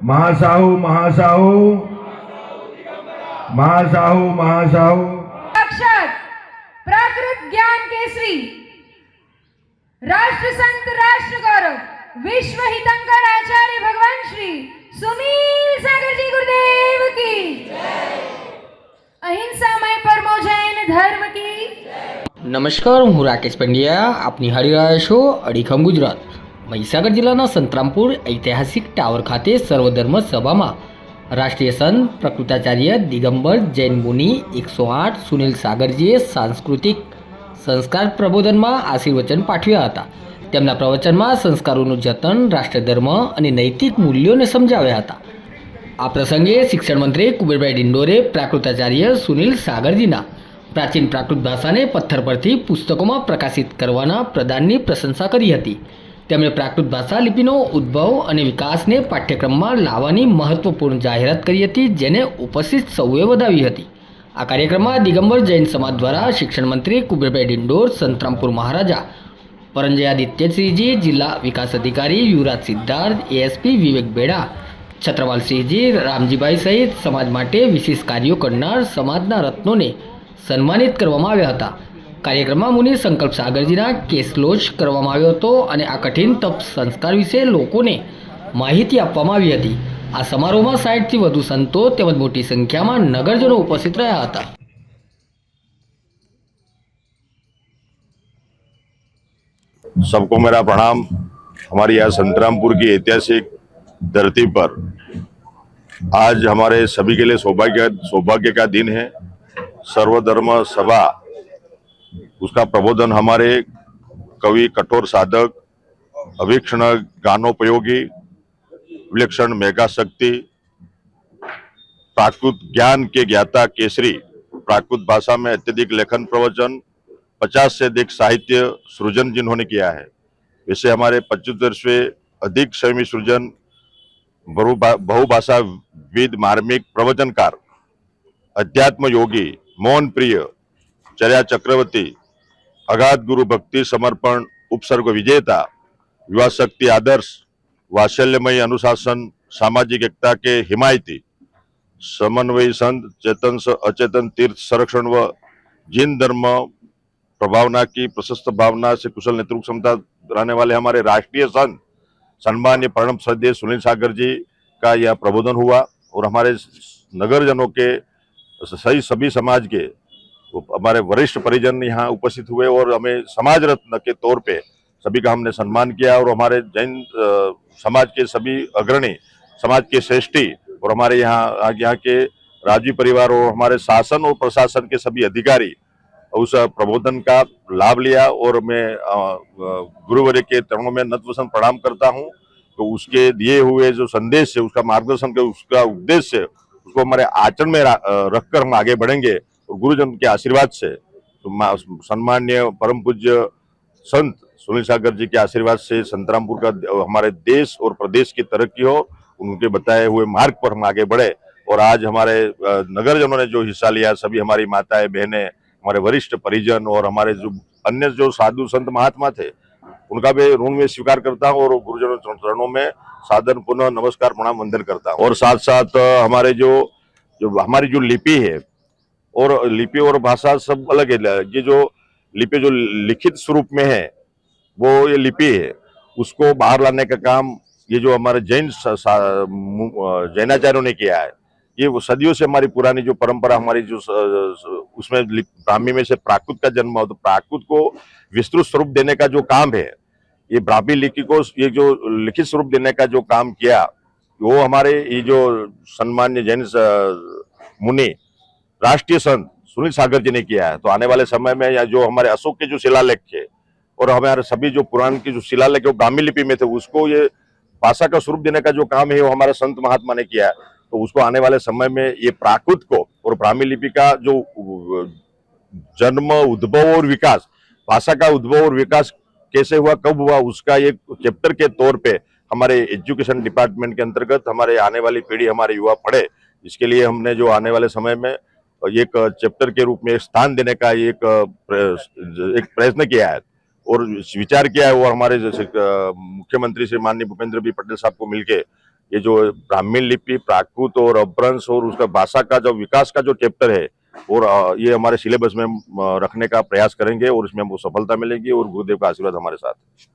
महासाहू महासाहू महासाहू महासाहू साक्षात प्राकृत ज्ञान केसरी राष्ट्र संत राष्ट्र गौरव विश्व हितंकर आचार्य भगवान श्री सुनील सागर जी गुरुदेव की अहिंसा में परमो जैन धर्म की। નમસ્કાર, હું રાકેશ પંડ્યા. આપ નિહાળી રહ્યા છો અડીખમ ગુજરાત. મહીસાગર જિલ્લાના સંતરામપુર ઐતિહાસિક ટાવર ખાતે સર્વધર્મ સભામાં રાષ્ટ્રીય સંત પ્રકૃતાચાર્ય દિગંબર જૈન મુનિ 108 સુનિલ સાગરજીએ સાંસ્કૃતિક સંસ્કાર પ્રબોધનમાં આશીર્વચન પાઠવ્યા હતા. તેમના પ્રવચનમાં સંસ્કારોનું જતન, રાષ્ટ્રધર્મ અને નૈતિક મૂલ્યોને સમજાવ્યા હતા. આ પ્રસંગે શિક્ષણ મંત્રી કુબેરભાઈ ડિંડોરે પ્રાકૃતાચાર્ય સુનિલ સાગરજીના પ્રાચીન પ્રાકૃત ભાષાને પથ્થર પરથી પુસ્તકોમાં પ્રકાશિત કરવાના પ્રદાનની પ્રશંસા કરી હતી. તેમણે પ્રાકૃત ભાષા લિપિનો ઉદ્ભવ અને વિકાસને પાઠ્યક્રમમાં લાવવાની મહત્વપૂર્ણ જાહેરાત કરી હતી, જેને ઉપસ્થિત સૌએ વધાવી હતી. આ કાર્યક્રમમાં દિગંબર જૈન સમાજ દ્વારા શિક્ષણ મંત્રી કુબેરભાઈ ડિંડોર, સંતરામપુર મહારાજા પરંજયાદિત્યસિંહજી, જિલ્લા વિકાસ અધિકારી યુવરાજ સિદ્ધાર્થ, એએસપી વિવેક બેડા, છત્રપાલસિંહજી, રામજીભાઈ સહિત સમાજ માટે વિશેષ કાર્યો કરનાર સમાજના રત્નોને સન્માનિત કરવામાં આવ્યા હતા. કાર્યક્રમમાં મુનિ સંકલ્પ સાગરજીના કેસલોચ કરવામાં આવ્યો હતો અને આ કઠિન તપ સંસ્કાર વિશે લોકોને માહિતી આપવામાં આવી હતી. આ સમારોહમાં 60થી વધુ સંતો તેમજ મોટી સંખ્યામાં નગરજનો ઉપસ્થિત રહ્યા હતા. सबको मेरा प्रणाम। हमारी यहाँ संतरामपुर की ऐतिहासिक धरती पर आज हमारे सभी के लिए सौभाग्य का दिन है। सर्वधर्म सभा, उसका प्रबोधन हमारे कवि, कठोर साधक, अवीक्षण गानोपयोगी, विलक्षण मेघा शक्ति, प्राकृत ज्ञान के ज्ञाता केसरी, प्राकृत भाषा में अत्यधिक लेखन प्रवचन, 50 से अधिक साहित्य सृजन जिन्होंने किया है। वैसे हमारे 75वें अधिक संयमी सृजन, बहुभाषा विद, मार्मिक प्रवचनकार, अध्यात्म योगी, मौन प्रिय, चर्या चक्रवर्ती, अगाध गुरु भक्ति समर्पण उपसर्ग विजेता, युवा शक्ति आदर्श, वात्सल्यमयी अनुशासन, सामाजिक एकता के हिमायती, समन्वयी संत, चेतन अचेतन तीर्थ संरक्षण व जिन धर्म प्रभावना की प्रशस्त भावना से कुशल नेतृत्व क्षमता रहने वाले हमारे राष्ट्रीय संत सम्मान्य प्रणब श्रद्धेय सुनील सागर जी का यह प्रबोधन हुआ और हमारे नगरजनों के सभी समाज के हमारे वरिष्ठ परिजन यहाँ उपस्थित हुए और हमें समाज रत्न के तौर पे सभी का हमने सम्मान किया और हमारे जैन समाज के सभी अग्रणी, समाज के श्रेष्ठी और हमारे यहाँ के राजवी परिवार और हमारे शासन और प्रशासन के सभी अधिकारी उस प्रबोधन का लाभ लिया और मैं गुरुवर्य के चरणों में नतमस्तक प्रणाम करता हूँ। तो उसके दिए हुए जो संदेश है, उसका मार्गदर्शन के उसका उद्देश्य है, उसको हमारे आचरण में रखकर हम आगे बढ़ेंगे और गुरुजन के आशीर्वाद से, तो सम्मान्य परम पूज्य संत सुनील सागर जी के आशीर्वाद से संतरामपुर का हमारे देश और प्रदेश की तरक्की हो, उनके बताए हुए मार्ग पर हम आगे बढ़े। और आज हमारे नगरजनों ने जो हिस्सा लिया, सभी हमारी माताएं, बहनें, हमारे वरिष्ठ परिजन और हमारे जो अन्य जो साधु संत महात्मा थे, उनका भी ऋण में स्वीकार करता हूँ और गुरुजनों चरणों में सादर पुनः नमस्कार प्रणाम वंदन करता हूँ। और साथ साथ हमारे जो हमारी जो लिपि है, और लिपि और भाषा सब अलग है। ये जो लिपि जो लिखित स्वरूप में है, वो ये लिपि है, उसको बाहर लाने का काम ये जो हमारे जैनाचार्यों ने किया है। ये वो सदियों से हमारी पुरानी जो परंपरा हमारी जो उसमें ब्राह्मी में से प्राकृत का जन्म हो, तो प्राकृत को विस्तृत स्वरूप देने का जो काम है, ये ब्राह्मी लिपि को ये जो लिखित स्वरूप देने का जो काम किया, वो हमारे ये जो सम्मान्य जैन मुनि राष्ट्रीय संत सुनील सागर जी ने किया है। तो आने वाले समय में या जो हमारे अशोक के जो शिलालेख थे और हमारे सभी जो पुराण के जो शिलालेख ब्राह्मी लिपि में थे, उसको ये भाषा का स्वरूप देने का जो काम है वो हमारे संत महात्मा ने किया है। तो उसको आने वाले समय में ये प्राकृत को और ब्राह्मी लिपि का जो जन्म, उद्भव और विकास, भाषा का उद्भव और विकास कैसे हुआ, कब हुआ, उसका एक चैप्टर के तौर पे हमारे एजुकेशन डिपार्टमेंट के अंतर्गत हमारे आने वाली पीढ़ी, हमारे युवा पढ़े, इसके लिए हमने जो आने वाले समय में एक चैप्टर के रूप में स्थान देने का एक प्रयत्न किया है और विचार किया है। और हमारे जैसे मुख्यमंत्री श्री माननीय भूपेंद्र भाई पटेल साहब को मिलके ये जो ब्राह्मण लिपि, प्राकृत और अपभ्रंश और उसका भाषा का जो विकास का जो चैप्टर है और ये हमारे सिलेबस में रखने का प्रयास करेंगे और इसमें हमको सफलता मिलेगी और गुरुदेव का आशीर्वाद हमारे साथ है।